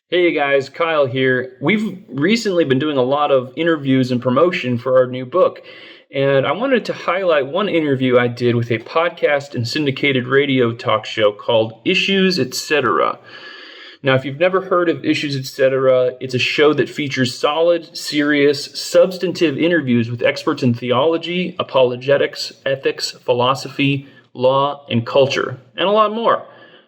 Hey guys, Kyle here. We've recently been doing a lot of interviews and promotion for our new book, and I wanted to highlight one interview I did with a podcast and syndicated radio talk show called Issues, Etc. Now, if you've never heard of Issues, Etc., it's a show that features solid, serious, substantive interviews with experts in theology, apologetics, ethics, philosophy, law, and culture, and a lot more.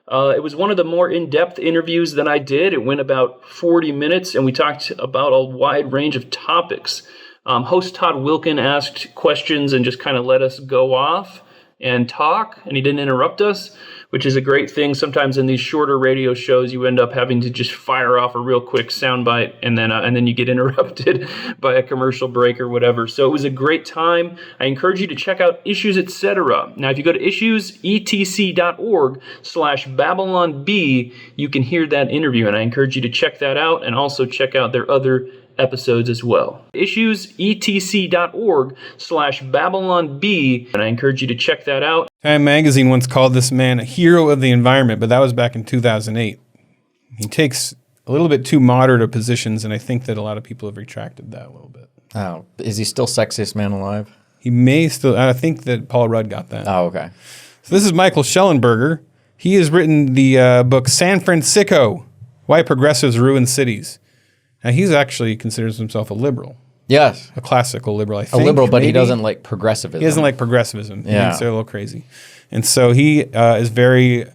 It was one of the more in-depth interviews that I did. It went about 40 minutes, and we talked about a wide range of topics. Host Todd Wilkin asked questions and just kind of let us go off and talk, and he didn't interrupt us, which is a great thing. Sometimes in these shorter radio shows, you end up having to just fire off a real quick soundbite, and then you get interrupted by a commercial break or whatever. So it was a great time. I encourage you to check out Issues, Etc. Now, if you go to issuesetc.org/BabylonB, you can hear that interview, and I encourage you to check that out and also check out their other episodes as well. issuesetc.org/BabylonB, and I encourage you to check that out. Time magazine once called this man a hero of the environment, but that was back in 2008. He takes a little bit too moderate of positions, and I think that a lot of people have retracted that a little bit. Oh, is he still sexiest man alive? He may still, I think that Paul Rudd got that. Oh, okay. So this is Micheal Shellenberger. He has written the book SanFran-Sicko, Why Progressives Ruin Cities. Now, he's actually considers himself a liberal. Yes. A classical liberal, I think. A liberal, but maybe. He doesn't like progressivism. He doesn't like progressivism. Yeah. He thinks they're a little crazy. And so he is very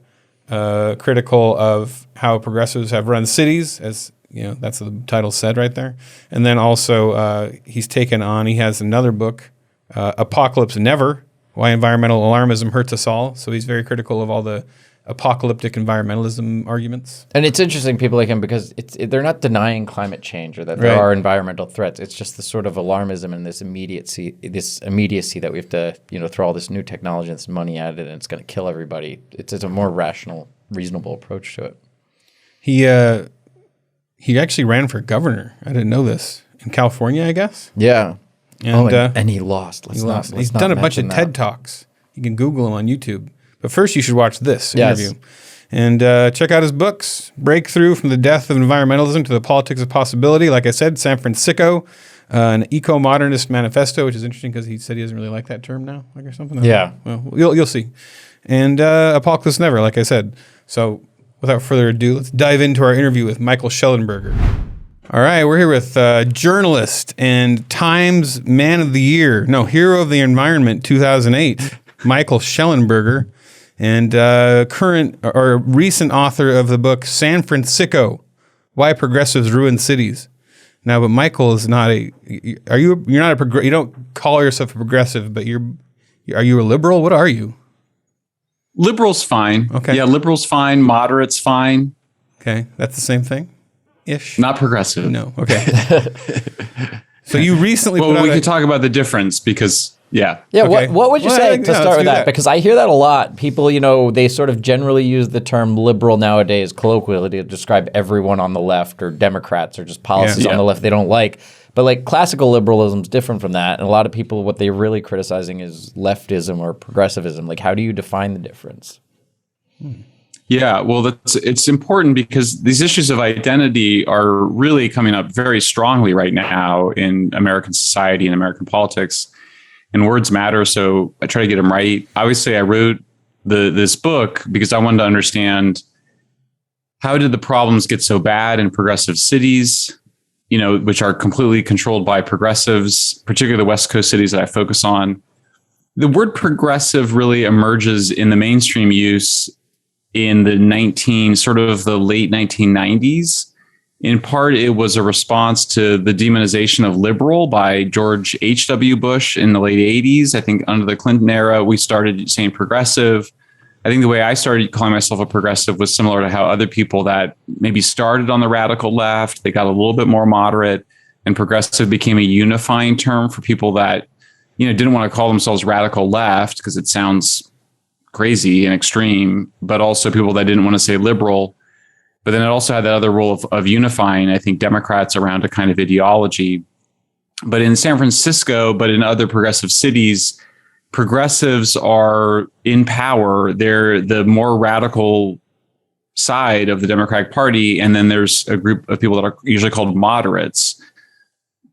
critical of how progressives have run cities, as you know, that's what the title said right there. And then also he has another book, Apocalypse Never, Why Environmental Alarmism Hurts Us All. So he's very critical of all the apocalyptic environmentalism arguments. And it's interesting, people like him, because they're not denying climate change or that there are environmental threats. It's just the sort of alarmism and this immediacy that we have to, throw all this new technology and this money at it and it's going to kill everybody. It's a more rational, reasonable approach to it. He actually ran for governor. I didn't know this. In California, I guess? Yeah. And he lost. He's done a bunch of TED Talks. You can Google him on YouTube. But first, you should watch this interview. And check out his books, Breakthrough from the Death of Environmentalism to the Politics of Possibility. Like I said, SanFran-Sicko, an Eco-Modernist Manifesto, which is interesting because he said he doesn't really like that term now, like or something. Yeah. Well, you'll see. And Apocalypse Never, like I said. So without further ado, let's dive into our interview with Micheal Shellenberger. All right, we're here with journalist and Times Man of the Year, Hero of the Environment 2008, Micheal Shellenberger. And recent author of the book SanFran-Sicko, Why Progressives Ruin Cities. Now, but Micheal is not you don't call yourself a progressive, but are you a liberal? What are you? Liberal's fine. Okay. Yeah, liberal's fine. Moderate's fine. Okay, that's the same thing, ish. Not progressive. No. Okay. So you recently. Well, we could talk about the difference because. Yeah. Yeah. Okay. What would you say to start with that? Because I hear that a lot. People, they sort of generally use the term liberal nowadays colloquially to describe everyone on the left or Democrats or just policies on the left they don't like. But like classical liberalism is different from that. And a lot of people, what they're really criticizing is leftism or progressivism. Like, how do you define the difference? Yeah, well, it's important because these issues of identity are really coming up very strongly right now in American society and American politics. And words matter, so I try to get them right. Obviously, I wrote this book because I wanted to understand how did the problems get so bad in progressive cities, which are completely controlled by progressives, particularly the West Coast cities that I focus on. The word progressive really emerges in the mainstream use in the late 1990s. In part, it was a response to the demonization of liberal by George H.W. Bush in the late 80s. I think under the Clinton era, we started saying progressive. I think the way I started calling myself a progressive was similar to how other people that maybe started on the radical left, they got a little bit more moderate, and progressive became a unifying term for people that, didn't want to call themselves radical left because it sounds crazy and extreme, but also people that didn't want to say liberal. But then it also had that other role of unifying, I think, Democrats around a kind of ideology. But in San Francisco, but in other progressive cities, progressives are in power. They're the more radical side of the Democratic Party, and then there's a group of people that are usually called moderates.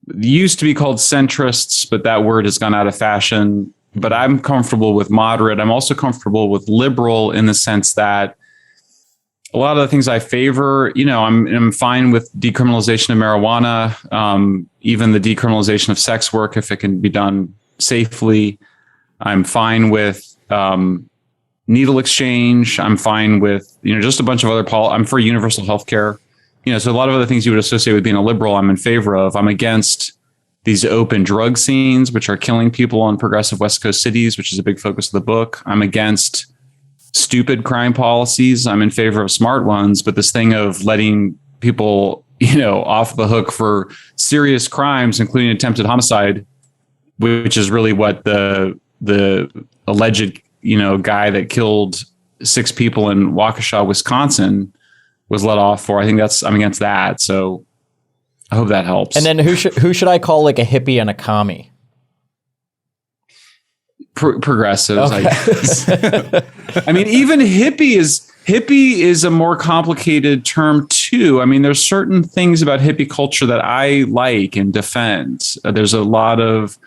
It used to be called centrists, but that word has gone out of fashion. But I'm comfortable with moderate. I'm also comfortable with liberal in the sense that a lot of the things I favor, I'm fine with decriminalization of marijuana, even the decriminalization of sex work if it can be done safely. I'm fine with needle exchange. I'm fine with, just a bunch of other I'm for universal health care. So a lot of other things you would associate with being a liberal, I'm in favor of. I'm against these open drug scenes, which are killing people in progressive West Coast cities, which is a big focus of the book. I'm against stupid crime policies. I'm in favor of smart ones, but this thing of letting people, off the hook for serious crimes, including attempted homicide, which is really what the alleged, guy that killed 6 people in Waukesha, Wisconsin, was let off for. I'm against that. So I hope that helps. And then who should I call like a hippie and a commie? Progressives, okay. I guess. I mean, even hippie is a more complicated term too. I mean, there's certain things about hippie culture that I like and defend. There's a lot of,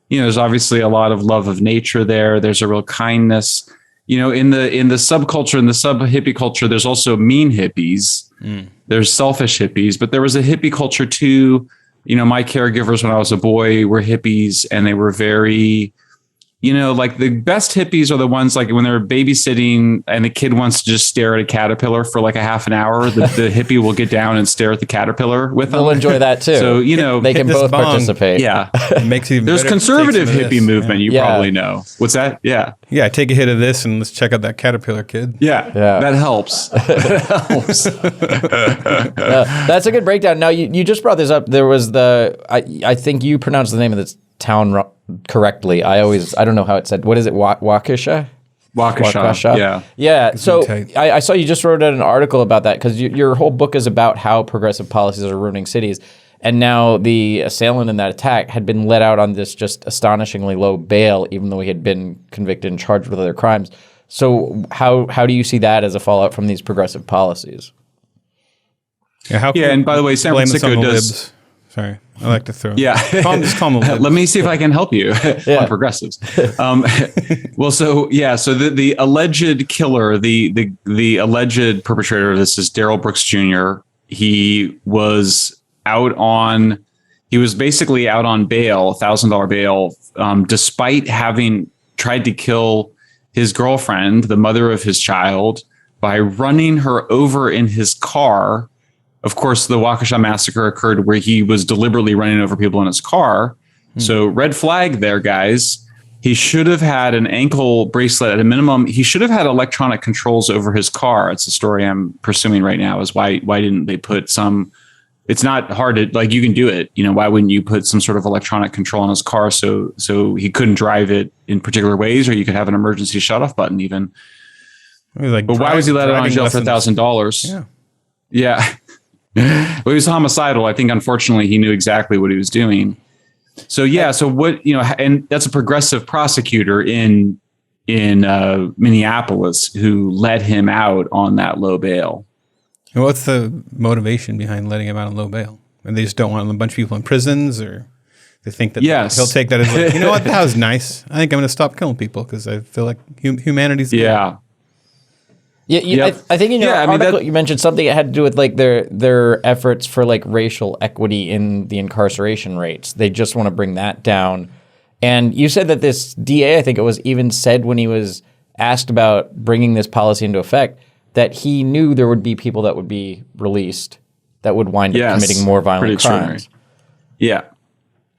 there's obviously a lot of love of nature there. There's a real kindness. In the subculture, in the sub hippie culture, there's also mean hippies. There's selfish hippies, but there was a hippie culture too. My caregivers when I was a boy were hippies, and they were very, like the best hippies are the ones like when they're babysitting and the kid wants to just stare at a caterpillar for like a half an hour, the hippie will get down and stare at the caterpillar with them. They'll enjoy that too. So, they can both participate. Yeah. It makes you There's conservative hippie movement. You probably know. What's that? Yeah. Yeah. Take a hit of this and let's check out that caterpillar kid. Yeah. That helps. That's a good breakdown. Now you just brought this up. There was I think you pronounced the name of this town correctly. I don't know how it's said. What is it? Waukesha? Waukesha. Yeah. Yeah. So I saw you just wrote an article about that because your whole book is about how progressive policies are ruining cities. And now the assailant in that attack had been let out on this just astonishingly low bail, even though he had been convicted and charged with other crimes. So how do you see that as a fallout from these progressive policies? Yeah. And by the way, SanFran-Sicko does. Libs. Sorry, I like to throw. Yeah, just call them libs. Let me see if I can help you on progressives. Well, so the alleged killer, the alleged perpetrator of this is Darrell Brooks Jr. He was basically out on bail, $1,000 bail, despite having tried to kill his girlfriend, the mother of his child, by running her over in his car. Of course, the Waukesha massacre occurred where he was deliberately running over people in his car. So red flag there, guys. He should have had an ankle bracelet at a minimum. He should have had electronic controls over his car. It's a story I'm pursuing right now is why didn't they put some, it's not hard to, like, you can do it. Why wouldn't you put some sort of electronic control on his car so he couldn't drive it in particular ways, or you could have an emergency shut-off button even. But why was he let out on jail for $1,000? Yeah. Well, he was homicidal. I think, unfortunately, he knew exactly what he was doing. So, so what, and that's a progressive prosecutor in Minneapolis who let him out on that low bail. And what's the motivation behind letting him out on low bail? And they just don't want a bunch of people in prisons, or they think that he'll take that as like, you know what, that was nice. I think I'm going to stop killing people because I feel like humanity's good. I think in your article you mentioned something that had to do with like their efforts for like racial equity in the incarceration rates. They just want to bring that down. And you said that this DA, I think it was, even said when he was asked about bringing this policy into effect that he knew there would be people that would be released that would wind up committing more violent crimes. Yeah.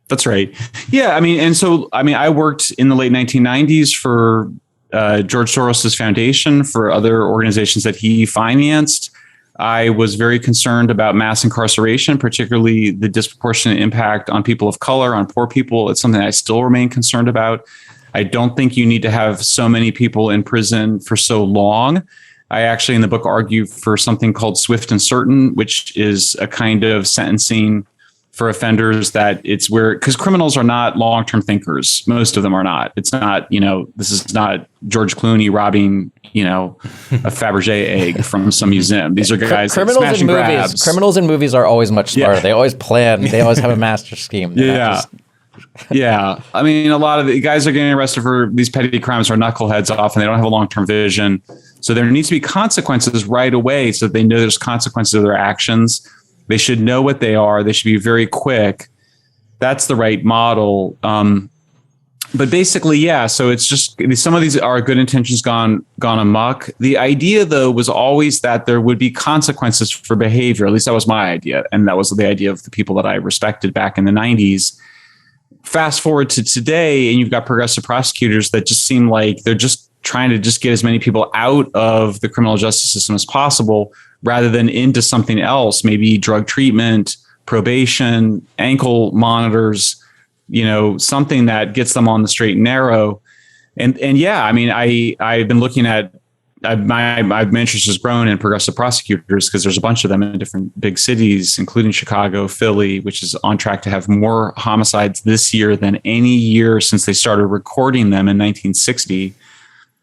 That's right. Yeah, I worked in the late 1990s for George Soros's foundation, for other organizations that he financed. I was very concerned about mass incarceration, particularly the disproportionate impact on people of color, on poor people. It's something I still remain concerned about. I don't think you need to have so many people in prison for so long. I actually, in the book, argue for something called swift and certain, which is a kind of sentencing for offenders that it's where, because criminals are not long-term thinkers. Most of them are not. It's not, this is not George Clooney robbing, a Fabergé egg from some museum. These are guys that smash and grabs. Criminals in movies are always much smarter. Yeah. They always plan. They always have a master scheme. Yeah. I mean, a lot of the guys are getting arrested for these petty crimes are knuckleheads often. They don't have a long-term vision. So there needs to be consequences right away so that they know there's consequences of their actions. They should know what they are. They should be very quick. That's the right model. But basically, so it's just some of these are good intentions gone amok. The idea, though, was always that there would be consequences for behavior. At least that was my idea. And that was the idea of the people that I respected back in the 90s. Fast forward to today, and you've got progressive prosecutors that just seem like they're just trying to just get as many people out of the criminal justice system as possible, rather than into something else, maybe drug treatment, probation, ankle monitors, something that gets them on the straight and narrow. And I mean, I've been looking at, my interest has grown in progressive prosecutors because there's a bunch of them in different big cities, including Chicago, Philly, which is on track to have more homicides this year than any year since they started recording them in 1960.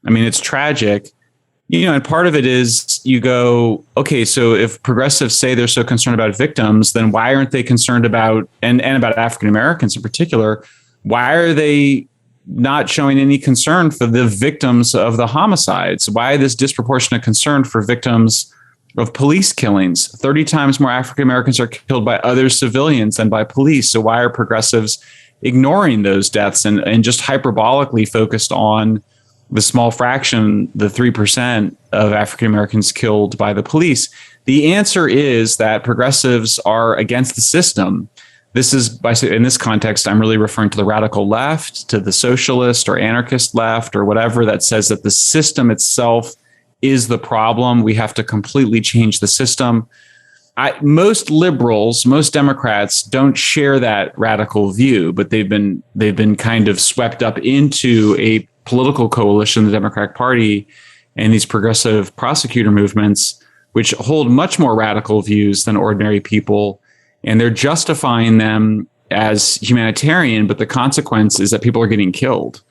I mean, it's tragic. And part of it is you go, okay, so if progressives say they're so concerned about victims, then why aren't they concerned about, and about African Americans in particular, why are they not showing any concern for the victims of the homicides? Why this disproportionate concern for victims of police killings? 30 times more African Americans are killed by other civilians than by police. So why are progressives ignoring those deaths and just hyperbolically focused on the small fraction, the 3% of African Americans killed by the police? The answer is that progressives are against the system. This is, in this context, I'm really referring to the radical left, to the socialist or anarchist left or whatever, that says that the system itself is the problem. We have to completely change the system. Most liberals, most Democrats don't share that radical view, but they've been kind of swept up into a political coalition, the Democratic Party, and these progressive prosecutor movements, which hold much more radical views than ordinary people. And they're justifying them as humanitarian, but the consequence is that people are getting killed.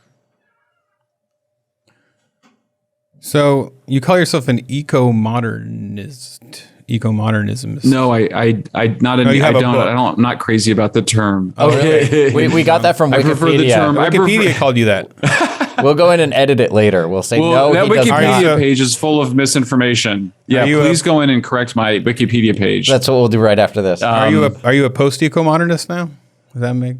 So you call yourself an eco-modernist, eco-modernismist? No, I'm not crazy about the term. Oh, really? we got that from Wikipedia. I prefer the term. Wikipedia called you that. We'll go in and edit it later. We'll say no. That Wikipedia page is full of misinformation. Yeah, please go in and correct my Wikipedia page. That's what we'll do right after this. Are you a post-eco-modernist now? Does that make?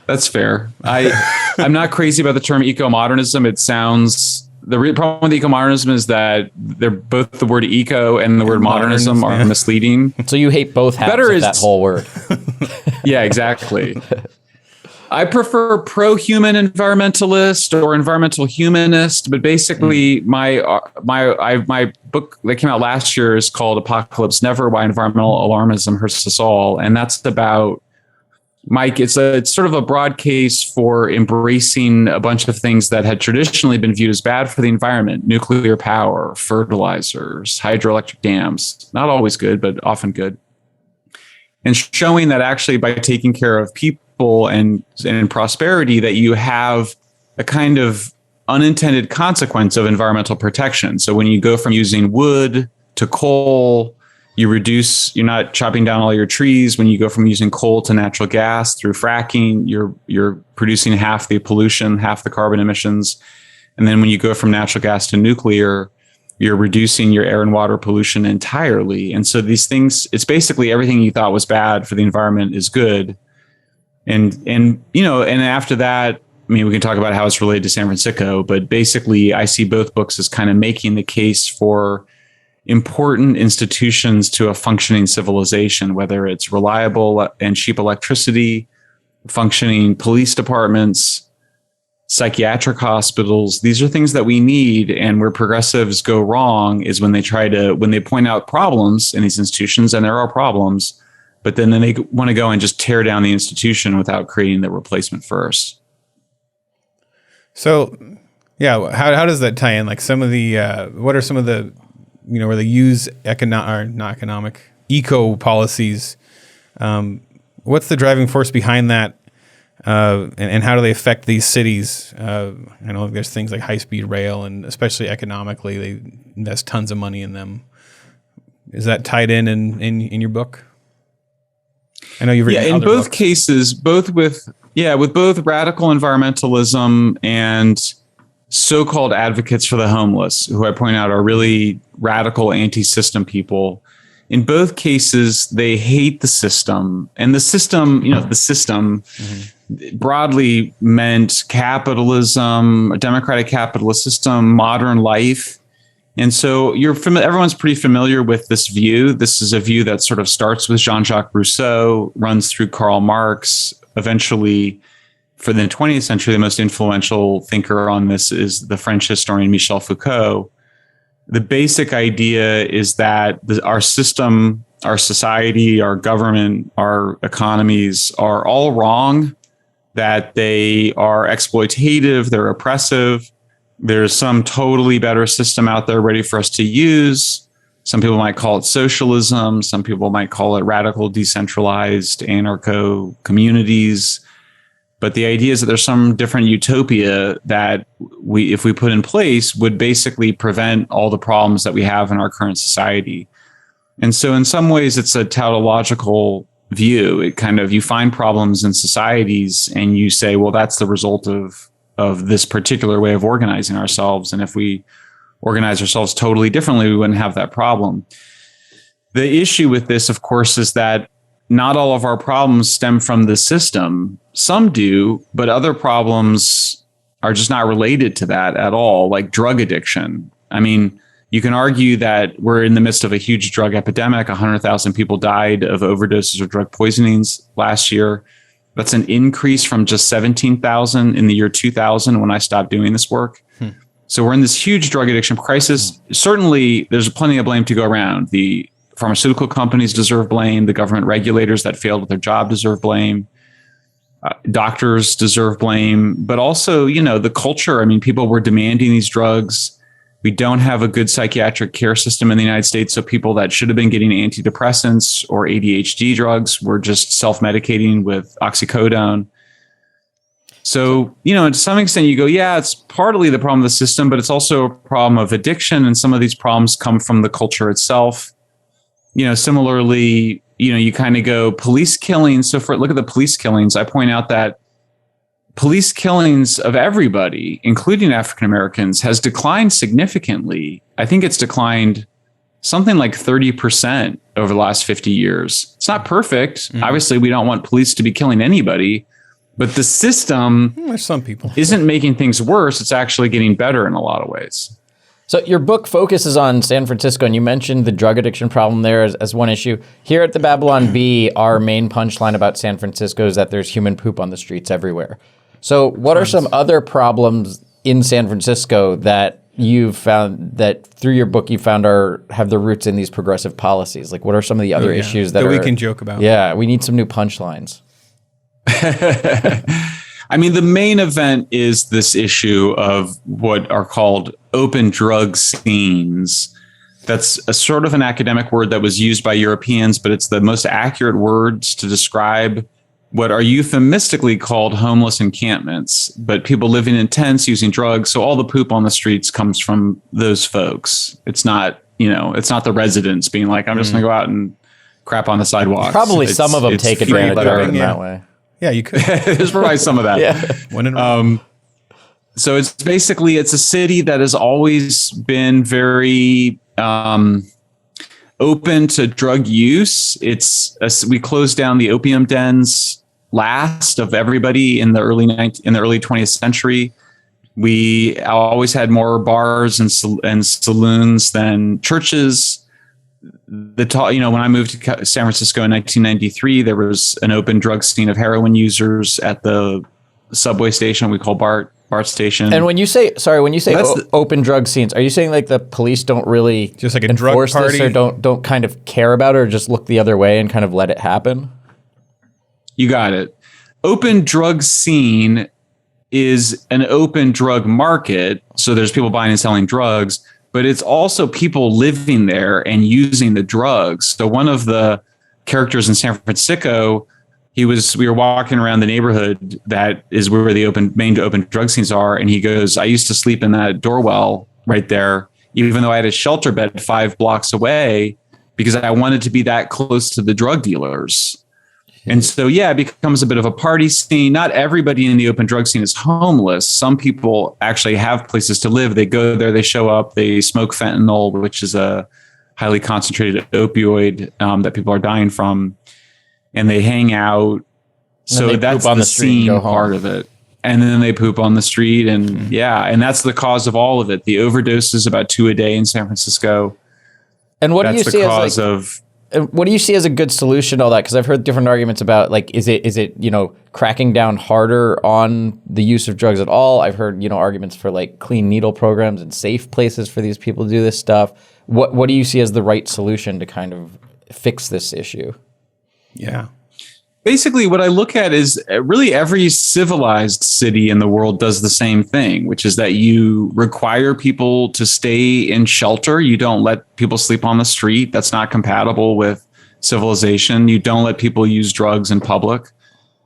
That's fair. I'm not crazy about the term eco-modernism. It sounds. The problem with eco-modernism is that they're both the word eco and the word modernism are misleading. So you hate both halves of that whole word. Yeah, exactly. I prefer pro-human environmentalist or environmental humanist, but basically my book that came out last year is called Apocalypse Never: Why Environmental Alarmism Hurts Us All, and that's about, Mike, it's sort of a broad case for embracing a bunch of things that had traditionally been viewed as bad for the environment: nuclear power, fertilizers, hydroelectric dams, not always good, but often good, and showing that actually by taking care of people and prosperity, that you have a kind of unintended consequence of environmental protection. So when you go from using wood to coal, you're not chopping down all your trees. When you go from using coal to natural gas through fracking, you're producing half the pollution, half the carbon emissions. And then when you go from natural gas to nuclear, you're reducing your air and water pollution entirely. And so these things, it's basically everything you thought was bad for the environment is good. And after that, I mean, we can talk about how it's related to SanFran-Sicko, but basically I see both books as kind of making the case for important institutions to a functioning civilization, whether it's reliable and cheap electricity, functioning police departments, psychiatric hospitals. These are things that we need. And where progressives go wrong is when they point out problems in these institutions, and there are problems, but then they want to go and just tear down the institution without creating the replacement first. So, yeah, how does that tie in? Like some of the, what are some of the, where they use eco policies What's the driving force behind that, and how do they affect these cities? I know there's things like high-speed rail, and especially economically, they invest tons of money in them. Is that tied in your book? I know you've written in other both books. cases, with both radical environmentalism and so-called advocates for the homeless, who I point out are really radical anti-system people. In both cases, they hate the system, and the system, broadly meant capitalism, a democratic capitalist system, modern life. And so everyone's pretty familiar with this view. This is a view that sort of starts with Jean-Jacques Rousseau, runs through Karl Marx. Eventually, for the 20th century, the most influential thinker on this is the French historian Michel Foucault. The basic idea is that our system, our society, our government, our economies are all wrong, that they are exploitative, they're oppressive. There's some totally better system out there ready for us to use. Some people might call it socialism. Some people might call it radical, decentralized, anarcho communities. But the idea is that there's some different utopia that if we put in place, would basically prevent all the problems that we have in our current society. And so in some ways, it's a tautological view. It kind of, you find problems in societies and you say, well, that's the result of this particular way of organizing ourselves. And if we organize ourselves totally differently, we wouldn't have that problem. The issue with this, of course, is that not all of our problems stem from the system. Some do, but other problems are just not related to that at all, like drug addiction. I mean, you can argue that we're in the midst of a huge drug epidemic. 100,000 people died of overdoses or drug poisonings last year. That's an increase from just 17,000 in the year 2000 when I stopped doing this work. So we're in this huge drug addiction crisis. Certainly, there's plenty of blame to go around. The pharmaceutical companies deserve blame. The government regulators that failed with their job deserve blame. Doctors deserve blame. But also, the culture. I mean, people were demanding these drugs. We don't have a good psychiatric care system in the United States. So people that should have been getting antidepressants or ADHD drugs were just self-medicating with oxycodone. So, to some extent you go, yeah, it's partly the problem of the system, but it's also a problem of addiction. And some of these problems come from the culture itself. Similarly, you kind of go police killings. So look at the police killings. I point out that police killings of everybody, including African Americans, has declined significantly. I think it's declined something like 30% over the last 50 years. It's not perfect. Obviously, we don't want police to be killing anybody, but the system there's some people isn't making things worse. It's actually getting better in a lot of ways. So your book focuses on San Francisco, and you mentioned the drug addiction problem there as one issue. Here at the Babylon Bee, our main punchline about San Francisco is that there's human poop on the streets everywhere. So what are some other problems in San Francisco that you've found that through your book you found have their roots in these progressive policies? Like what are some of the other issues that we can joke about? Yeah, we need some new punchlines. I mean, the main event is this issue of what are called open drug scenes. That's a sort of an academic word that was used by Europeans, but it's the most accurate words to describe what are euphemistically called homeless encampments, but people living in tents using drugs. So all the poop on the streets comes from those folks. It's not, it's not the residents being like, I'm just going to go out and crap on the sidewalks. Probably some of them take advantage of it in that way. Yeah, you could. There's probably some of that. Yeah. So it's a city that has always been very open to drug use. We closed down the opium dens last of everybody in the early 20th century. We always had more bars and saloons than churches. When I moved to San Francisco in 1993, there was an open drug scene of heroin users at the subway station we call BART station. And when you say open drug scenes, are you saying like the police don't really just like a drug party, or don't kind of care about it, or just look the other way and kind of let it happen? You got it. Open drug scene is an open drug market, so there's people buying and selling drugs, but it's also people living there and using the drugs. So one of the characters in San-Fran-Sicko, we were walking around the neighborhood that is where the main open drug scenes are. And he goes, I used to sleep in that doorwell right there, even though I had a shelter bed 5 blocks away, because I wanted to be that close to the drug dealers. And so, yeah, it becomes a bit of a party scene. Not everybody in the open drug scene is homeless. Some people actually have places to live. They go there, they show up, they smoke fentanyl, which is a highly concentrated opioid that people are dying from. And they hang out. So that's the scene part of it. And then they poop on the street. And and that's the cause of all of it. The overdose is about 2 a day in San Francisco. And what do you see as a good solution to all that? Because I've heard different arguments about, like, is it cracking down harder on the use of drugs at all? I've heard arguments for like clean needle programs and safe places for these people to do this stuff. What do you see as the right solution to kind of fix this issue? Yeah. Basically, what I look at is really every civilized city in the world does the same thing, which is that you require people to stay in shelter. You don't let people sleep on the street. That's not compatible with civilization. You don't let people use drugs in public.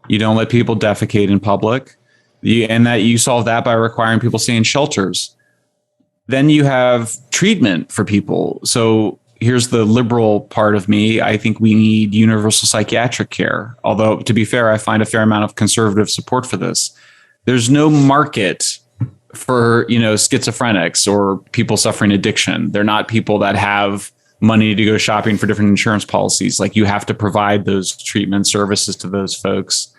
You don't let people defecate in public. And that you solve that by requiring people stay in shelters. Then you have treatment for people. So here's the liberal part of me. I think we need universal psychiatric care. Although, to be fair, I find a fair amount of conservative support for this. There's no market for, schizophrenics or people suffering addiction. They're not people that have money to go shopping for different insurance policies. Like, you have to provide those treatment services to those folks.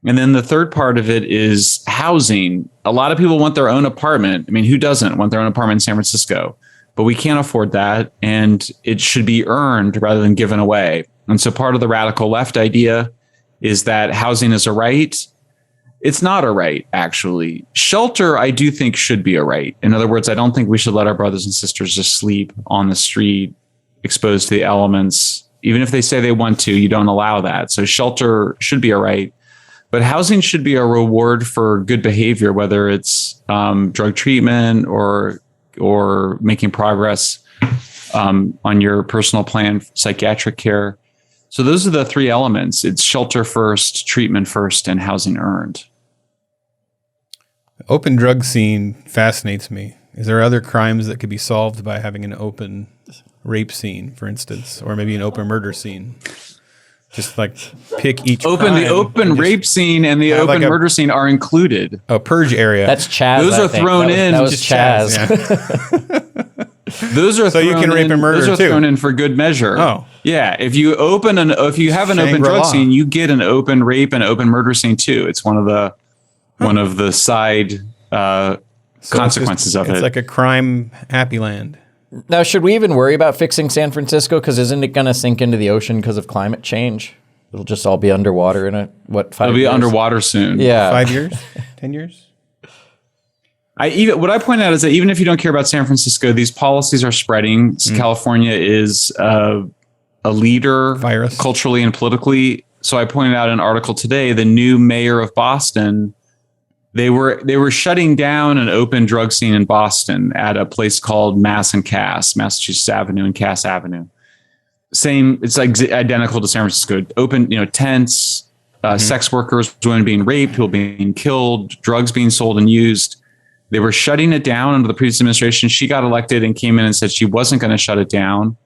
And then the third part of it is housing. A lot of people want their own apartment. I mean, who doesn't want their own apartment in San Francisco? But we can't afford that, and it should be earned rather than given away. And so part of the radical left idea is that housing is a right. It's not a right, actually. Shelter, I do think, should be a right. In other words, I don't think we should let our brothers and sisters just sleep on the street, exposed to the elements. Even if they say they want to, you don't allow that. So shelter should be a right. But housing should be a reward for good behavior, whether it's drug treatment or making progress on your personal plan, psychiatric care. So those are the 3 elements. It's shelter first, treatment first, and housing earned. Open drug scene fascinates me. Is there other crimes that could be solved by having an open rape scene, for instance, or maybe an open murder scene? Just like pick each the open rape scene and the open murder scene are included. A purge area. That's Chaz. Those are thrown in. That was Chaz. Those are so you can rape and murder too. Those are thrown in for good measure. Oh, yeah. If you have an open drug scene, you get an open rape and open murder scene too. It's one of the side consequences of it. It's like a crime happy land. Now, should we even worry about fixing San Francisco? Because isn't it going to sink into the ocean because of climate change? It'll just all be underwater in 5 years? It'll be underwater soon. Yeah. 5 years? 10 years? What I point out is that even if you don't care about San Francisco, these policies are spreading. California is a leader culturally and politically. So I pointed out in an article today, the new mayor of Boston, they were shutting down an open drug scene in Boston at a place called Massachusetts Avenue and Cass Avenue. Same, it's like identical to San Francisco. Open, tents, sex workers, women being raped, people being killed, drugs being sold and used. They were shutting it down under the previous administration. She got elected and came in and said she wasn't going to shut it down.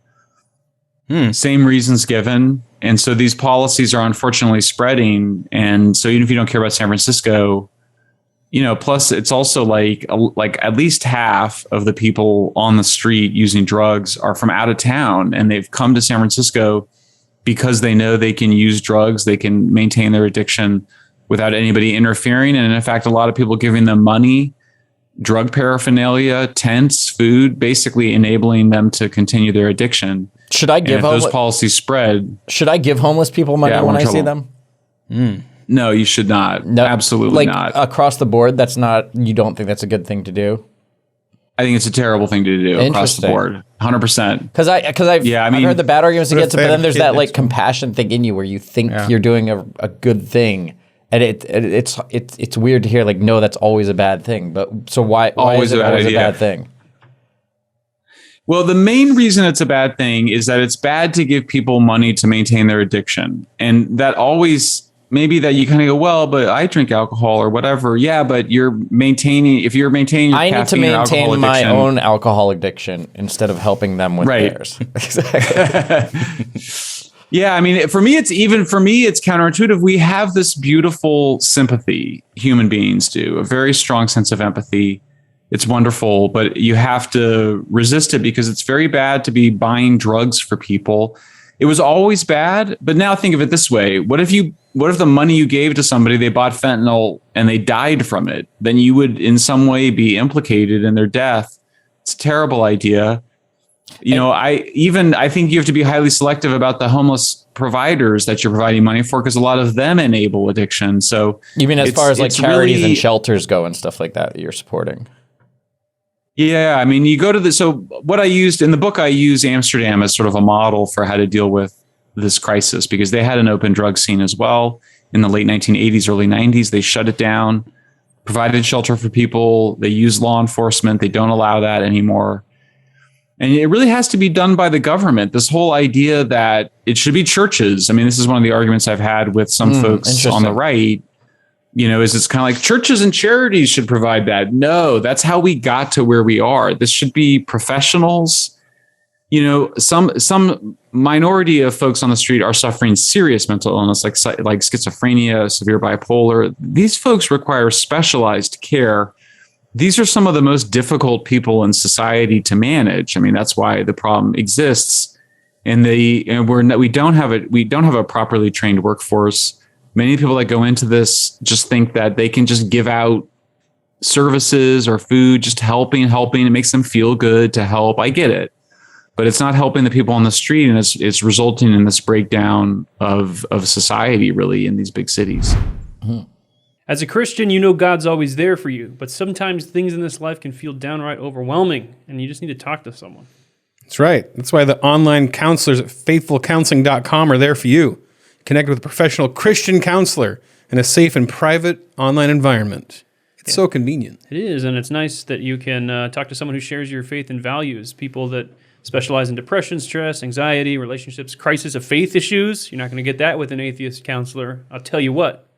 Same reasons given. And so these policies are unfortunately spreading. And so even if you don't care about San Francisco, plus it's also like at least half of the people on the street using drugs are from out of town, and they've come to San Francisco because they know they can use drugs, they can maintain their addiction without anybody interfering. And in fact, a lot of people giving them money, drug paraphernalia, tents, food, basically enabling them to continue their addiction. Should I give those policies spread? Should I give homeless people money when I see them? No, you should not. No, absolutely not. Across the board, you don't think that's a good thing to do? I think it's a terrible thing to do across the board. 100%. Because I've heard the bad arguments against it, but then there's that compassion thing in you where you think you're doing a good thing. And it's weird to hear no, that's always a bad thing. But so why is it always a bad thing? Well, the main reason it's a bad thing is that it's bad to give people money to maintain their addiction. And that always, maybe that you kind of go, well, but I drink alcohol or whatever. Yeah, but if you're maintaining your I need to caffeine or alcohol maintain my addiction, own alcohol addiction instead of helping them with theirs. Exactly. Yeah, I mean, for me, it's counterintuitive. We have this beautiful sympathy, human beings do, a very strong sense of empathy. It's wonderful, but you have to resist it because it's very bad to be buying drugs for people. It was always bad, but now think of it this way. What if the money you gave to somebody, they bought fentanyl and they died from it? Then you would in some way be implicated in their death. It's a terrible idea. I think you have to be highly selective about the homeless providers that you're providing money for, because a lot of them enable addiction. So you mean as far as like charities and shelters go and stuff like that you're supporting? Yeah, I mean, you go to so what I used in the book, I use Amsterdam as sort of a model for how to deal with this crisis, because they had an open drug scene as well in the late 1980s, early 90s. They shut it down, provided shelter for people. They use law enforcement. They don't allow that anymore. And it really has to be done by the government. This whole idea that it should be churches. I mean, this is one of the arguments I've had with some folks on the right, is it's kind of like churches and charities should provide that. No, that's how we got to where we are. This should be professionals. Some minority of folks on the street are suffering serious mental illness, like schizophrenia, severe bipolar. These folks require specialized care. These are some of the most difficult people in society to manage. I mean, that's why the problem exists. We don't have a properly trained workforce. Many people that go into this just think that they can just give out services or food, just helping. It makes them feel good to help. I get it, but it's not helping the people on the street, and it's resulting in this breakdown of society, really, in these big cities. Mm-hmm. As a Christian, you know God's always there for you, but sometimes things in this life can feel downright overwhelming, and you just need to talk to someone. That's right. That's why the online counselors at faithfulcounseling.com are there for you. Connect with a professional Christian counselor in a safe and private online environment. It's so convenient. It is, and it's nice that you can talk to someone who shares your faith and values, people that specialize in depression, stress, anxiety, relationships, crisis of faith issues. You're not going to get that with an atheist counselor. I'll tell you what.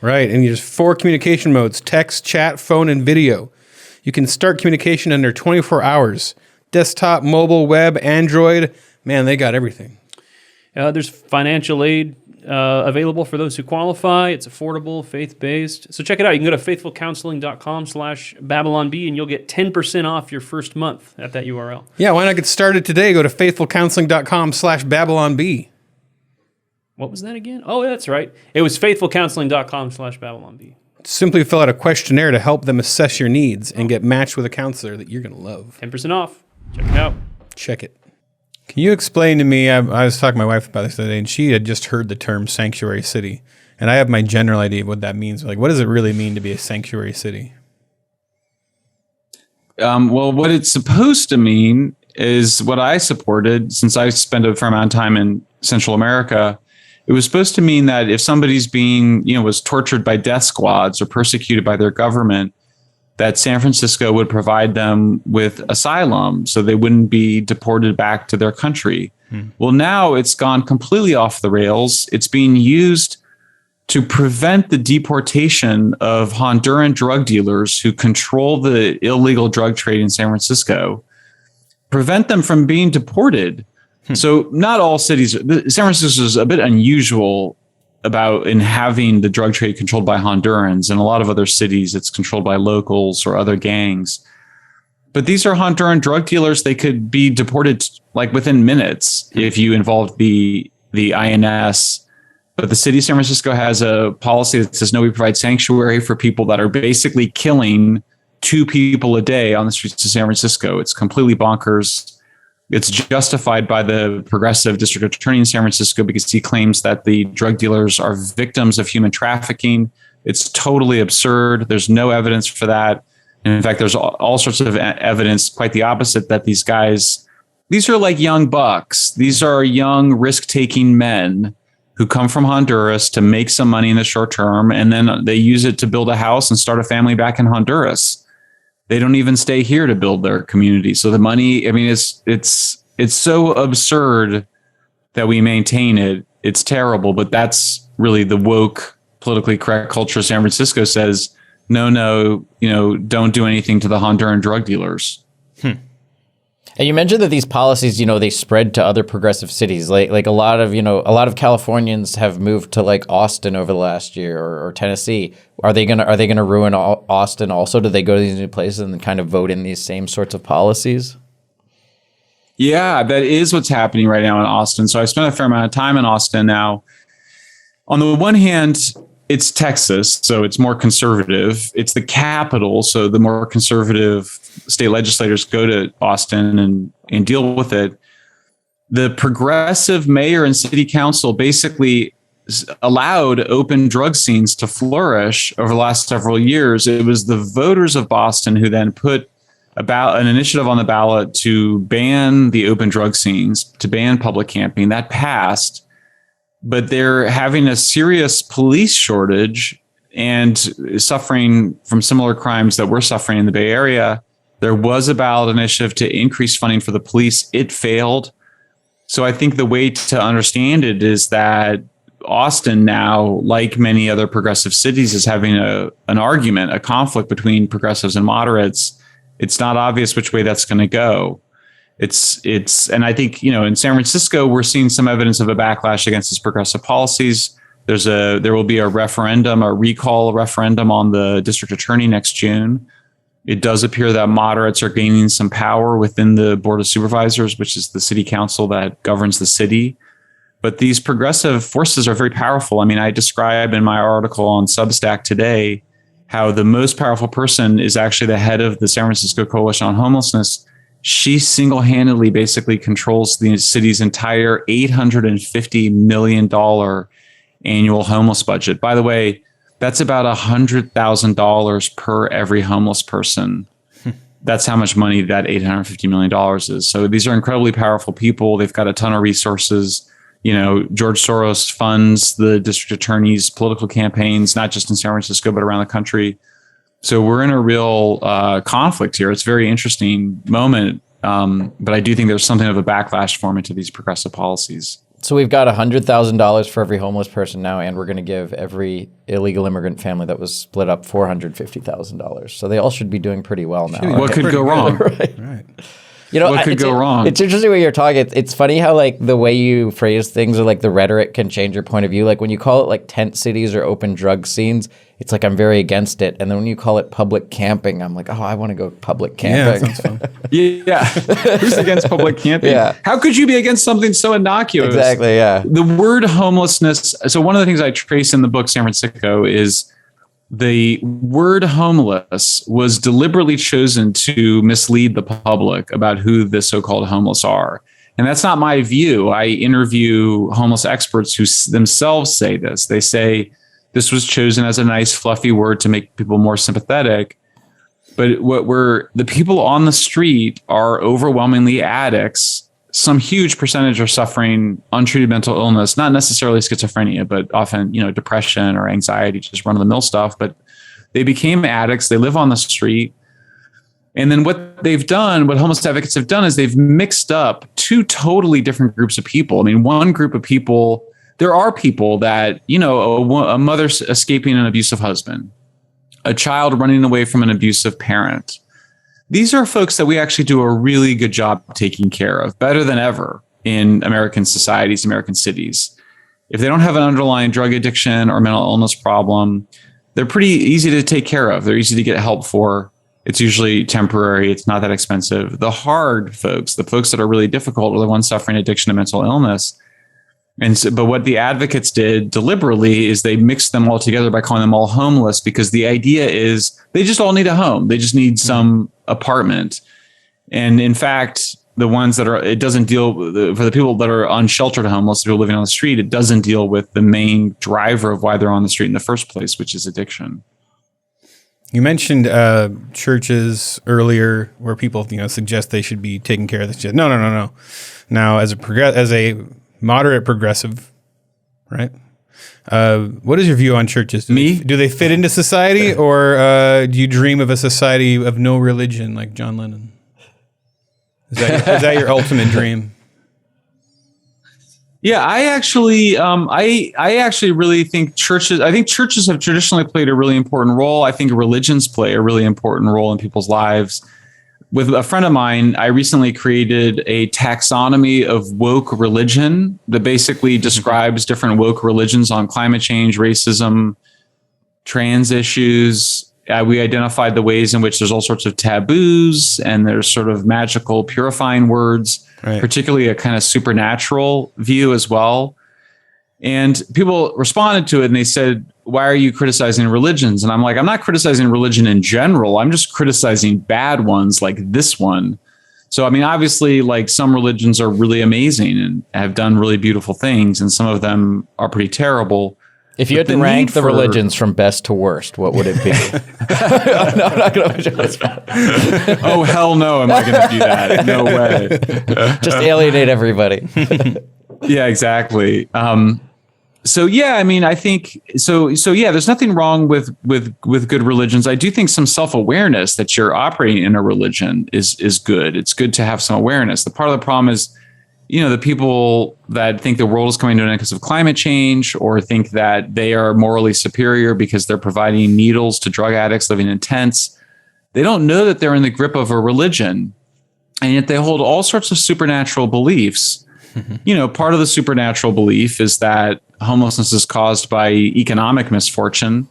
Right, and there's 4 communication modes: text, chat, phone, and video. You can start communication under 24 hours. Desktop, mobile, web, Android. Man, they got everything. There's financial aid available for those who qualify. It's affordable, faith-based. So check it out. You can go to faithfulcounseling.com/BabylonB, and you'll get 10% off your first month at that URL. Yeah, why not get started today? Go to faithfulcounseling.com/BabylonB. What was that again? Oh, that's right. It was faithfulcounseling.com/BabylonB. Simply fill out a questionnaire to help them assess your needs and get matched with a counselor that you're going to love. 10% off. Check it out. Check it. Can you explain to me, I was talking to my wife about this today, and she had just heard the term sanctuary city. And I have my general idea of what that means. Like, what does it really mean to be a sanctuary city? Well, what it's supposed to mean is what I supported, since I spent a fair amount of time in Central America. It was supposed to mean that if somebody's was tortured by death squads or persecuted by their government, that San Francisco would provide them with asylum so they wouldn't be deported back to their country. Well, now it's gone completely off the rails. It's being used to prevent the deportation of Honduran drug dealers who control the illegal drug trade in San Francisco, prevent them from being deported. So not all cities, San Francisco is a bit unusual in having the drug trade controlled by Hondurans. In a lot of other cities, it's controlled by locals or other gangs. But these are Honduran drug dealers. They could be deported like within minutes if you involved the INS. But the city of San Francisco has a policy that says, no, we provide sanctuary for people that are basically killing 2 people a day on the streets of San Francisco. It's completely bonkers. It's justified by the progressive district attorney in San Francisco because he claims that the drug dealers are victims of human trafficking. It's totally absurd. There's no evidence for that. And in fact, there's all sorts of evidence, quite the opposite, that these guys, these are like young bucks. These are young risk-taking men who come from Honduras to make some money in the short term, and then they use it to build a house and start a family back in Honduras. they don't even stay here to build their community. So the money, I mean, it's so absurd that we maintain it. It's terrible, but that's really the woke, politically correct culture. San Francisco says, no, don't do anything to the Honduran drug dealers. And you mentioned that these policies, they spread to other progressive cities. Like a lot of Californians have moved to like Austin over the last year or Tennessee. Are they gonna ruin Austin also? Do they go to these new places and kind of vote in these same sorts of policies? Yeah, that is what's happening right now in Austin. So I spent a fair amount of time in Austin now. On the one hand, it's Texas, so it's more conservative. It's the capital, so the more conservative state legislators go to Austin and deal with it. The progressive mayor and city council basically allowed open drug scenes to flourish over the last several years. It was the voters of Boston who then put about an initiative on the ballot to ban the open drug scenes, to ban public camping. That passed. But they're having a serious police shortage and suffering from similar crimes that we're suffering in the Bay Area. There was a ballot initiative to increase funding for the police. It failed. So I think the way to understand it is that Austin now, like many other progressive cities, is having an argument, a conflict between progressives and moderates. It's not obvious which way that's going to go. And I think, in San Francisco, we're seeing some evidence of a backlash against its progressive policies. There will be a recall referendum on the district attorney next June. It does appear that moderates are gaining some power within the Board of Supervisors, which is the city council that governs the city. But these progressive forces are very powerful. I mean, I describe in my article on Substack today how the most powerful person is actually the head of the San Francisco Coalition on Homelessness. She single-handedly basically controls the city's entire $850 million annual homeless budget. By the way, that's about $100,000 per every homeless person. That's how much money that $850 million is. So these are incredibly powerful people. They've got a ton of resources. George Soros funds the district attorney's political campaigns, not just in San Francisco, but around the country. So we're in a real conflict here. It's a very interesting moment, but I do think there's something of a backlash forming to these progressive policies. So we've got $100,000 for every homeless person now, and we're going to give every illegal immigrant family that was split up $450,000. So they all should be doing pretty well now. What could go wrong? Right. What could go wrong? It's interesting when you're talking. It's funny how like the way you phrase things or like the rhetoric can change your point of view. Like when you call it like tent cities or open drug scenes, it's like I'm very against it. And then when you call it public camping, I'm like, oh, I want to go public camping. Yeah, sounds fun. Yeah. Who's against public camping? Yeah. How could you be against something so innocuous? Exactly, yeah. The word homelessness. So one of the things I trace in the book San-Francisco is the word homeless was deliberately chosen to mislead the public about who the so-called homeless are. And that's not my view. I interview homeless experts who themselves say this. They say this was chosen as a nice, fluffy word to make people more sympathetic. But the people on the street are overwhelmingly addicts. Some huge percentage are suffering untreated mental illness, not necessarily schizophrenia, but often, depression or anxiety, just run-of-the-mill stuff. But they became addicts. They live on the street. And then what homeless advocates have done is they've mixed up two totally different groups of people. I mean, one group of people, there are people that, a mother escaping an abusive husband, a child running away from an abusive parent. These are folks that we actually do a really good job taking care of, better than ever in American societies, American cities. If they don't have an underlying drug addiction or mental illness problem, they're pretty easy to take care of. They're easy to get help for. It's usually temporary. It's not that expensive. The hard folks, the folks that are really difficult, are the ones suffering addiction and mental illness. But what the advocates did deliberately is they mixed them all together by calling them all homeless, because the idea is they just all need a home. They just need some apartment. And in fact, the ones that it doesn't deal for the people that are unsheltered homeless, people living on the street, it doesn't deal with the main driver of why they're on the street in the first place, which is addiction. You mentioned churches earlier where people suggest they should be taking care of this. No. Now, as a moderate progressive, right? What is your view on churches? Do they fit into society, or do you dream of a society of no religion like John Lennon? Is that your ultimate dream? Yeah, I actually really think churches. I think churches have traditionally played a really important role. I think religions play a really important role in people's lives. With a friend of mine, I recently created a taxonomy of woke religion that basically describes different woke religions on climate change, racism, trans issues. We identified the ways in which there's all sorts of taboos and there's sort of magical purifying words, right, particularly a kind of supernatural view as well. And people responded to it and they said, why are you criticizing religions? And I'm like, I'm not criticizing religion in general. I'm just criticizing bad ones like this one. So, I mean, obviously, like some religions are really amazing and have done really beautiful things. And some of them are pretty terrible. If you had to rank the religions from best to worst, what would it be? No, I'm not going to put you on the spot. Oh, hell no, am I going to do that? No way. Just alienate everybody. Yeah, exactly. So yeah, I mean, I think so yeah, there's nothing wrong with good religions. I do think some self-awareness that you're operating in a religion is good. It's good to have some awareness. The part of the problem is, the people that think the world is coming to an end because of climate change, or think that they are morally superior because they're providing needles to drug addicts living in tents. They don't know that they're in the grip of a religion, and yet they hold all sorts of supernatural beliefs. Part of the supernatural belief is that homelessness is caused by economic misfortune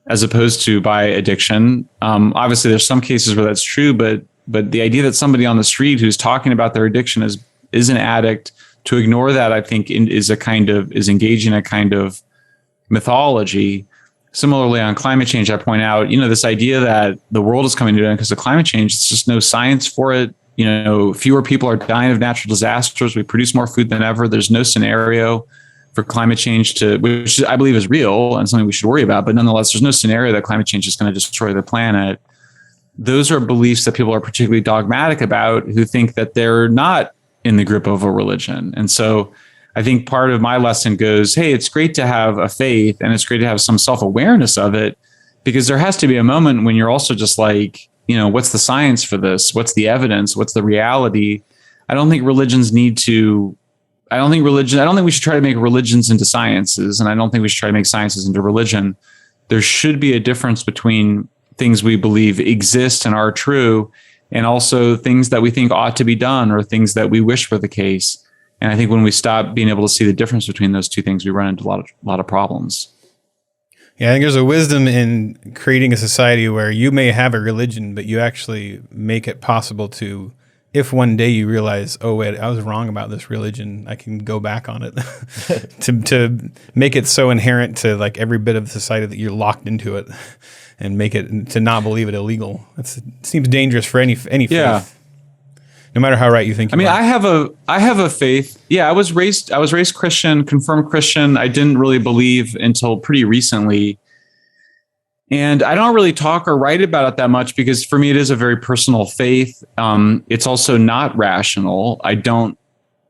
as opposed to by addiction. Obviously, there's some cases where that's true, but the idea that somebody on the street who's talking about their addiction is an addict, to ignore that, I think, is engaging a kind of mythology. Similarly, on climate change, I point out, this idea that the world is coming to an end because of climate change. It's just no science for it. Fewer people are dying of natural disasters. We produce more food than ever. There's no scenario for climate change which I believe is real and something we should worry about. But nonetheless, there's no scenario that climate change is going to destroy the planet. Those are beliefs that people are particularly dogmatic about, who think that they're not in the grip of a religion. And so I think part of my lesson goes, hey, it's great to have a faith and it's great to have some self-awareness of it, because there has to be a moment when you're also just like, what's the science for this? What's the evidence? What's the reality? I don't think we should try to make religions into sciences, and I don't think we should try to make sciences into religion. There should be a difference between things we believe exist and are true, and also things that we think ought to be done or things that we wish were the case. And I think when we stop being able to see the difference between those two things, we run into a lot of problems. Yeah, I think there's a wisdom in creating a society where you may have a religion, but you actually make it possible to, if one day you realize, oh wait, I was wrong about this religion, I can go back on it. to make it so inherent to like every bit of society that you're locked into it, and make it to not believe it illegal. It seems dangerous for any faith. No matter how right you think you are. I have a faith. Yeah, I was raised Christian, confirmed Christian. I didn't really believe until pretty recently. And I don't really talk or write about it that much because for me, it is a very personal faith. It's also not rational. I don't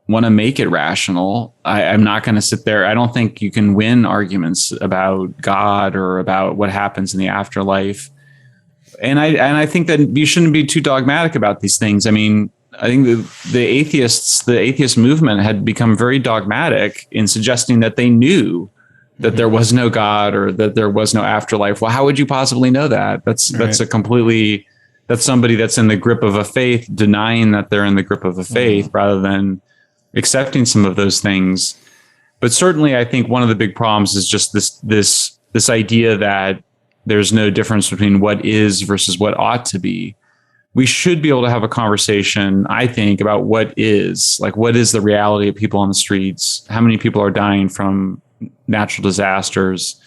want to make it rational. I'm not going to sit there. I don't think you can win arguments about God or about what happens in the afterlife. And I think that you shouldn't be too dogmatic about these things. I mean, I think the atheist movement had become very dogmatic in suggesting that they knew that there was no God or that there was no afterlife. Well, how would you possibly know that? That's somebody that's in the grip of a faith denying that they're in the grip of a faith rather than accepting some of those things. But certainly, I think one of the big problems is just this idea that there's no difference between what is versus what ought to be. We should be able to have a conversation, I think, about what is the reality of people on the streets, how many people are dying from natural disasters,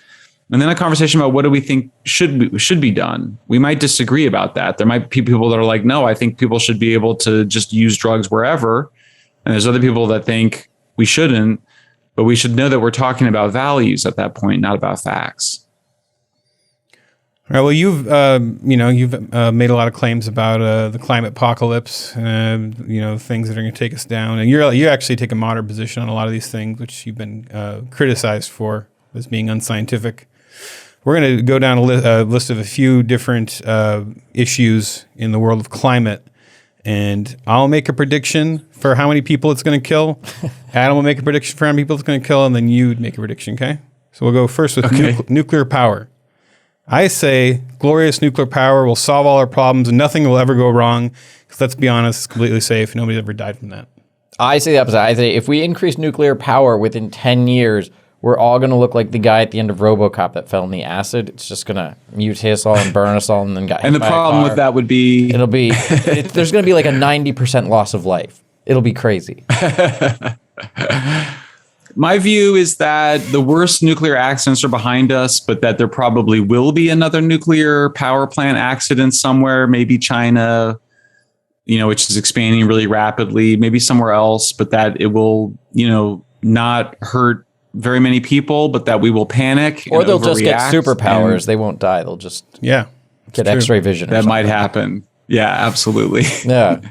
and then a conversation about what do we think should be done. We might disagree about that. There might be people that are like, no, I think people should be able to just use drugs wherever. And there's other people that think we shouldn't, but we should know that we're talking about values at that point, not about facts. All right. Well, you've made a lot of claims about the climate apocalypse, things that are going to take us down, and you actually take a moderate position on a lot of these things, which you've been criticized for as being unscientific. We're going to go down a list of a few different issues in the world of climate, and I'll make a prediction for how many people it's going to kill. Adam will make a prediction for how many people it's going to kill, and then you make a prediction, okay? So we'll go first with nuclear power. I say glorious nuclear power will solve all our problems and nothing will ever go wrong. Because let's be honest, it's completely safe. Nobody's ever died from that. I say the opposite. I say if we increase nuclear power within 10 years, we're all going to look like the guy at the end of RoboCop that fell in the acid. It's just going to mutate us all and burn us all and then got hit And the by a problem car. with that would be... There's going to be like a 90% loss of life. It'll be crazy. My view is that the worst nuclear accidents are behind us, but that there probably will be another nuclear power plant accident somewhere, maybe China, which is expanding really rapidly, maybe somewhere else, but that it will, not hurt very many people, but that we will panic. Or they'll just get superpowers. They won't die. They'll just get X-ray vision. That might happen. Yeah, absolutely. Yeah.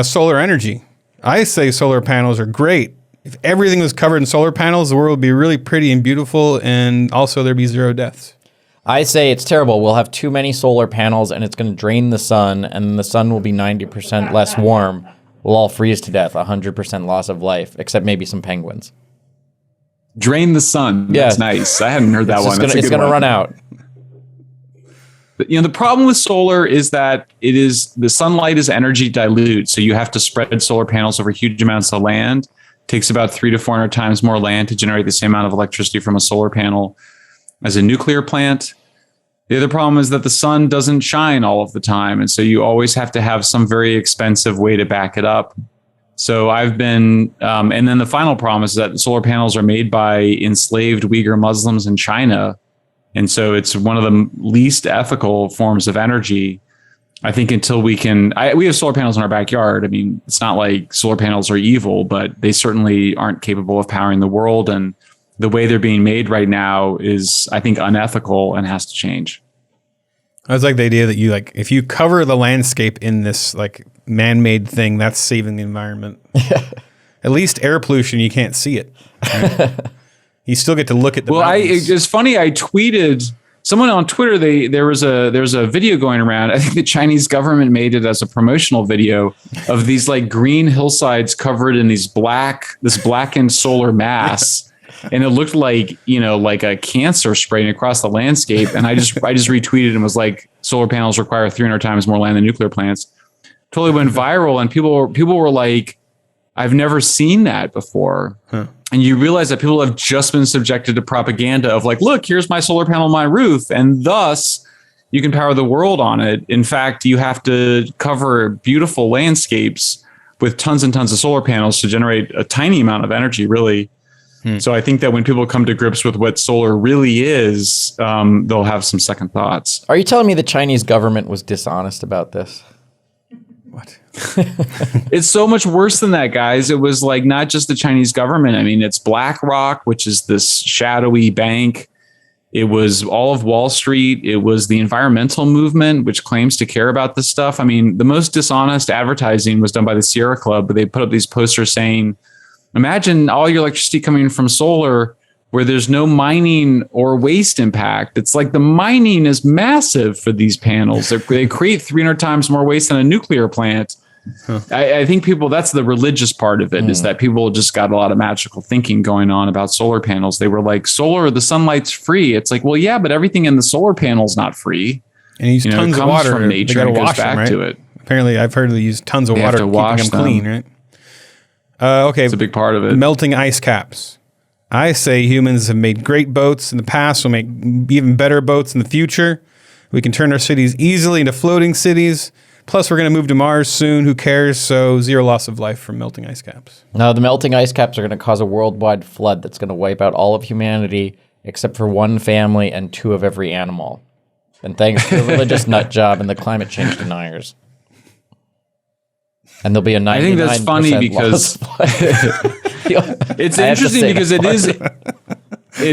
Solar energy. I say solar panels are great. If everything was covered in solar panels, the world would be really pretty and beautiful, and also there'd be 0 deaths. I say it's terrible. We'll have too many solar panels, and it's going to drain the sun, and the sun will be 90% less warm. We'll all freeze to death, 100% loss of life, except maybe some penguins. Drain the sun. That's nice. I hadn't heard that one. It's going to run out. The problem with solar is that the sunlight is energy dilute, so you have to spread solar panels over huge amounts of land. Takes about 300 to 400 times more land to generate the same amount of electricity from a solar panel as a nuclear plant. The other problem is that the sun doesn't shine all of the time. And so you always have to have some very expensive way to back it up. So I've been, and then the final problem is that solar panels are made by enslaved Uyghur Muslims in China. And so it's one of the least ethical forms of energy. I think until we have solar panels in our backyard. I mean, it's not like solar panels are evil, but they certainly aren't capable of powering the world. And the way they're being made right now is, I think, unethical and has to change. I was like the idea that if you cover the landscape in this man-made thing, that's saving the environment. At least air pollution, you can't see it. Right? You still get to look at the mountains. It's funny. I tweeted. Someone on Twitter, there was a video going around. I think the Chinese government made it as a promotional video of these green hillsides covered in this blackened solar mass, and it looked like a cancer spraying across the landscape. And I just retweeted and was like, solar panels require 300 times more land than nuclear plants. Totally went viral, and people were like, I've never seen that before. Huh. And you realize that people have just been subjected to propaganda of look, here's my solar panel on my roof, and thus you can power the world on it. In fact, you have to cover beautiful landscapes with tons and tons of solar panels to generate a tiny amount of energy, really. So I think that when people come to grips with what solar really is, they'll have some second thoughts. Are you telling me the Chinese government was dishonest about this? What? It's so much worse than that, guys. It was not just the Chinese government. I mean, it's BlackRock, which is this shadowy bank. It was all of Wall Street. It was the environmental movement, which claims to care about this stuff. I mean, the most dishonest advertising was done by the Sierra Club, but they put up these posters saying, imagine all your electricity coming from solar where there's no mining or waste impact. It's the mining is massive for these panels. They create 300 times more waste than a nuclear plant. Huh. I think that's the religious part of it, is that people just got a lot of magical thinking going on about solar panels. They were like, solar, the sunlight's free. It's well, yeah, but everything in the solar panel's not free. And you use tons of water from nature and goes back to it. Apparently, I've heard they use tons of water to keep them clean, right? Okay. It's a big part of it. Melting ice caps. I say humans have made great boats in the past. We'll make even better boats in the future. We can turn our cities easily into floating cities. Plus, we're going to move to Mars soon. Who cares? So 0 loss of life from melting ice caps. No, the melting ice caps are going to cause a worldwide flood that's going to wipe out all of humanity except for one family and 2 of every animal. And thanks to the religious nut job and the climate change deniers. And there'll be a 99% I think that's funny because it's interesting because it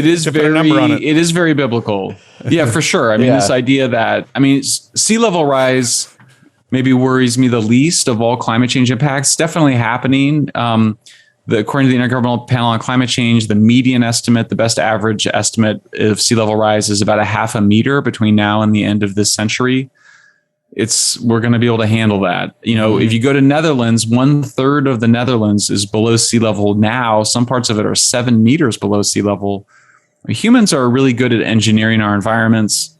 is very biblical. Yeah, for sure. I mean, this idea that, sea level rise maybe worries me the least of all climate change impacts. Definitely happening. According to the Intergovernmental Panel on Climate Change, the median estimate, the best average estimate of sea level rise is about 0.5 meter between now and the end of this century. We're going to be able to handle that. If you go to Netherlands, 1/3 of the Netherlands is below sea level now. Some parts of it are 7 meters below sea level. Humans are really good at engineering our environments.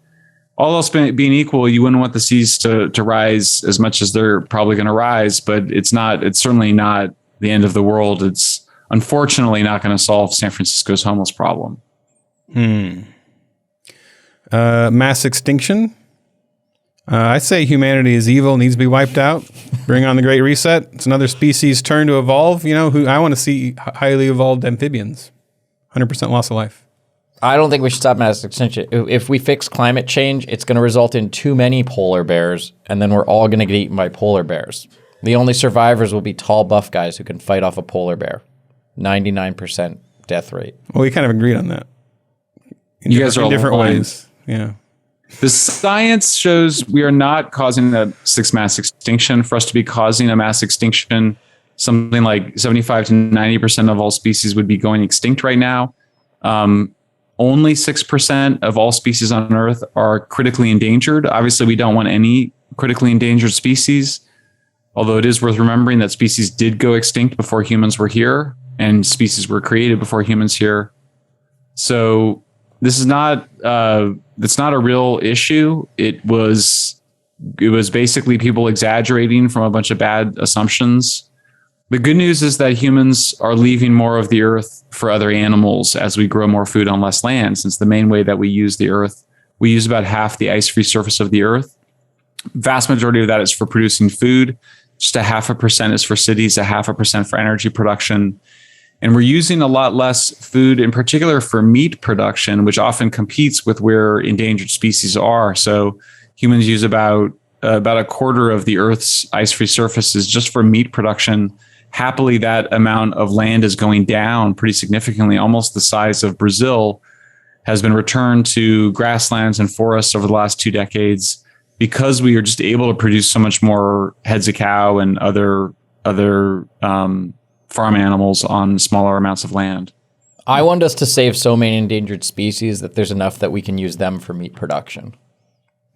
All else being equal, you wouldn't want the seas to rise as much as they're probably going to rise, but it's certainly not the end of the world. It's unfortunately not going to solve San Francisco's homeless problem. Mass extinction. I say humanity is evil, needs to be wiped out. Bring on the Great Reset. It's another species' turn to evolve. I want to see highly evolved amphibians. 100% loss of life. I don't think we should stop mass extinction. If we fix climate change, it's going to result in too many polar bears, and then we're all going to get eaten by polar bears. The only survivors will be tall, buff guys who can fight off a polar bear. 99% death rate. Well, we kind of agreed on that. You guys are in different ways. Yeah. The science shows we are not causing a sixth mass extinction. For us to be causing a mass extinction, something like 75 to 90% of all species would be going extinct right now. Only 6% of all species on Earth are critically endangered. Obviously, we don't want any critically endangered species, although it is worth remembering that species did go extinct before humans were here, and species were created before humans here. So this is not it's not a real issue. It was basically people exaggerating from a bunch of bad assumptions. The good news is that humans are leaving more of the earth for other animals as we grow more food on less land, since the main way that we use the earth, we use about half the ice-free surface of the earth. Vast majority of that is for producing food. Just 0.5% is for cities, 0.5% for energy production. And we're using a lot less food, in particular for meat production, which often competes with where endangered species are. So humans use about 1/4 of the Earth's ice-free surfaces just for meat production. Happily, that amount of land is going down pretty significantly. Almost the size of Brazil has been returned to grasslands and forests over the last 2 decades because we are just able to produce so much more heads of cow and other farm animals on smaller amounts of land. I want us to save so many endangered species that there's enough that we can use them for meat production.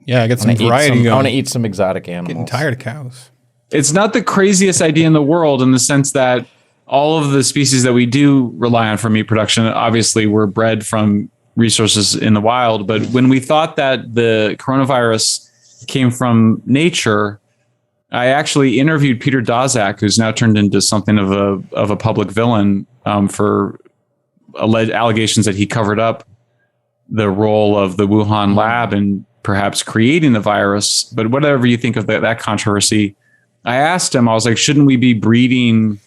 Yeah, get some variety going. I want to eat some exotic animals. Getting tired of cows. It's not the craziest idea in the world, in the sense that all of the species that we do rely on for meat production, obviously were bred from resources in the wild. But when we thought that the coronavirus came from nature, I actually interviewed Peter Daszak, who's now turned into something of a public villain for alleged allegations that he covered up the role of the Wuhan lab in perhaps creating the virus. But whatever you think of that controversy, I asked him, I was like, shouldn't we be breeding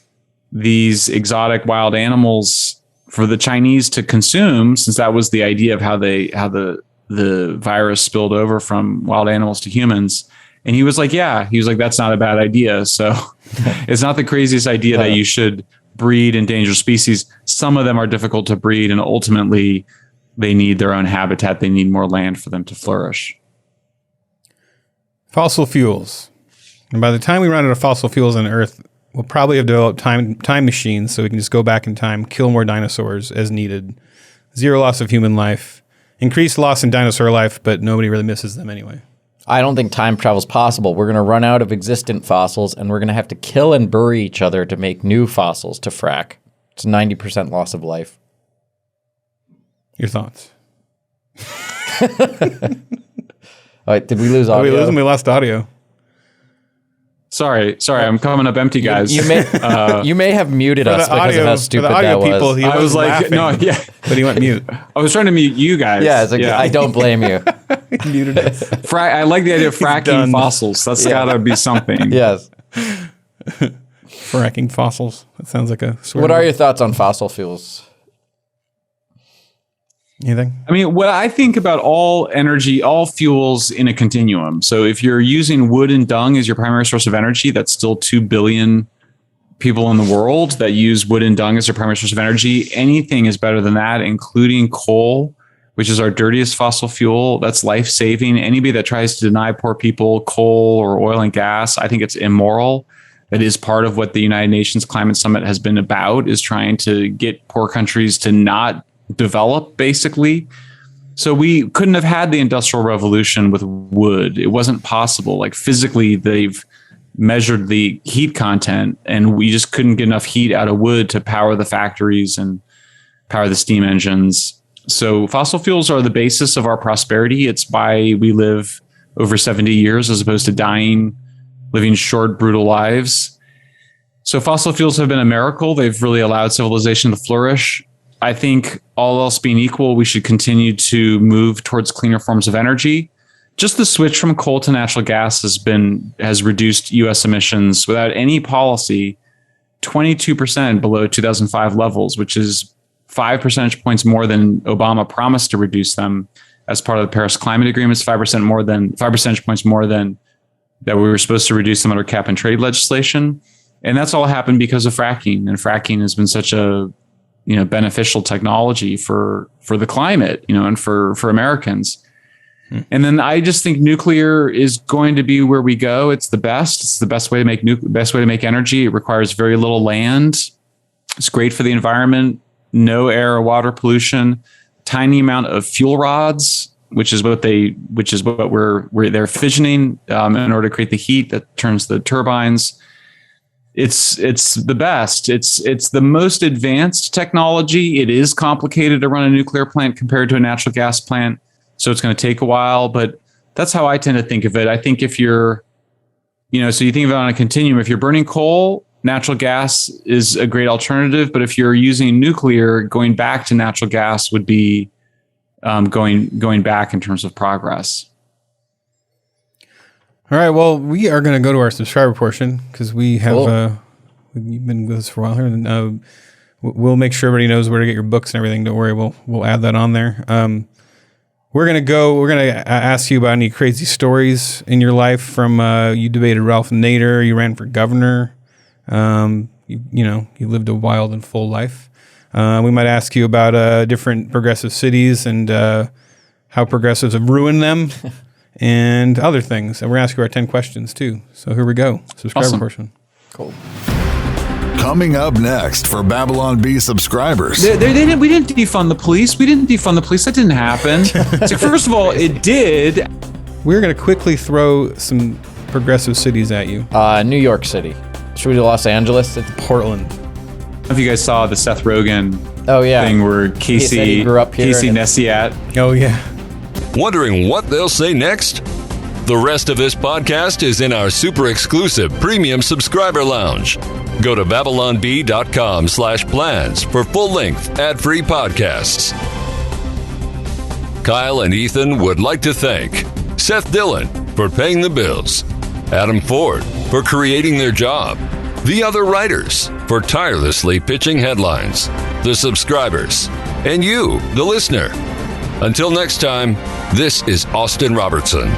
these exotic wild animals for the Chinese to consume, since that was the idea of how the virus spilled over from wild animals to humans? And he was like, that's not a bad idea. So it's not the craziest idea that you should breed endangered species. Some of them are difficult to breed, and ultimately they need their own habitat. They need more land for them to flourish. Fossil fuels. And by the time we run out of fossil fuels on Earth, we'll probably have developed time machines so we can just go back in time, kill more dinosaurs as needed. Zero loss of human life. Increased loss in dinosaur life, but nobody really misses them anyway. I don't think time travel is possible. We're going to run out of existent fossils, and we're going to have to kill and bury each other to make new fossils to frack. It's 90% loss of life. Your thoughts? All right, did we lose audio? We lost audio. Sorry, I'm coming up empty, guys. You may have muted us because of how stupid that was. I was like, laughing, no, yeah, but he went mute. I was trying to mute you guys. Yeah, it's like, I don't blame you. He muted us. I like the idea of fracking fossils. That's gotta be something. Yes. Fracking fossils. That sounds like a swear What word. are your thoughts on fossil fuels? Anything? I mean, what I think about all energy, all fuels in a continuum. So if you're using wood and dung as your primary source of energy, that's still 2 billion people in the world that use wood and dung as their primary source of energy. Anything is better than that, including coal, which is our dirtiest fossil fuel. That's life-saving. Anybody that tries to deny poor people coal or oil and gas, I think it's immoral. That is part of what the United Nations Climate Summit has been about, is trying to get poor countries to not develop, basically. So we couldn't have had the Industrial Revolution with wood. It wasn't possible. Like physically, they've measured the heat content, and we just couldn't get enough heat out of wood to power the factories and power the steam engines. So fossil fuels are the basis of our prosperity. It's why we live over 70 years as opposed to living short, brutal lives. So fossil fuels have been a miracle. They've really allowed civilization to flourish. I think all else being equal, we should continue to move towards cleaner forms of energy. Just the switch from coal to natural gas has reduced U.S. emissions without any policy 22% below 2005 levels, which is 5 percentage points more than Obama promised to reduce them as part of the Paris Climate Agreement. 5 percentage points more than that we were supposed to reduce them under cap and trade legislation. And that's all happened because of fracking. And fracking has been such a beneficial technology for the climate, and for Americans. And then I just think nuclear is going to be where we go. It's the best. It's the best way to make energy. It requires very little land. It's great for the environment. No air or water pollution. Tiny amount of fuel rods, which is what they're fissioning in order to create the heat that turns the turbines. It's the best. It's the most advanced technology. It is complicated to run a nuclear plant compared to a natural gas plant. So it's going to take a while, but that's how I tend to think of it. I think if you're, so you think of it on a continuum. If you're burning coal, natural gas is a great alternative. But if you're using nuclear, going back to natural gas would be going back in terms of progress. All right. Well, we are going to go to our subscriber portion because we have you've been with us for a while here, and we'll make sure everybody knows where to get your books and everything. Don't worry, we'll add that on there. We're going to ask you about any crazy stories in your life from, you debated Ralph Nader, you ran for governor, you lived a wild and full life. We might ask you about different progressive cities and how progressives have ruined them and other things. And we're going to ask you our 10 questions too. So here we go. Subscriber portion. Cool. Coming up next for Babylon Bee subscribers. We didn't defund the police. We didn't defund the police. That didn't happen. So first of all, it did. We're going to quickly throw some progressive cities at you. New York City. Should we do Los Angeles? It's Portland. I don't know if you guys saw the Seth Rogen thing where Casey grew up here Neistat. Oh, yeah. Wondering what they'll say next? The rest of this podcast is in our super exclusive premium subscriber lounge. Go to babylonbee.com/plans for full-length ad-free podcasts. Kyle and Ethan would like to thank Seth Dillon for paying the bills, Adam Ford for creating their job, the other writers for tirelessly pitching headlines, the subscribers, and you, the listener. Until next time, this is Austin Robertson.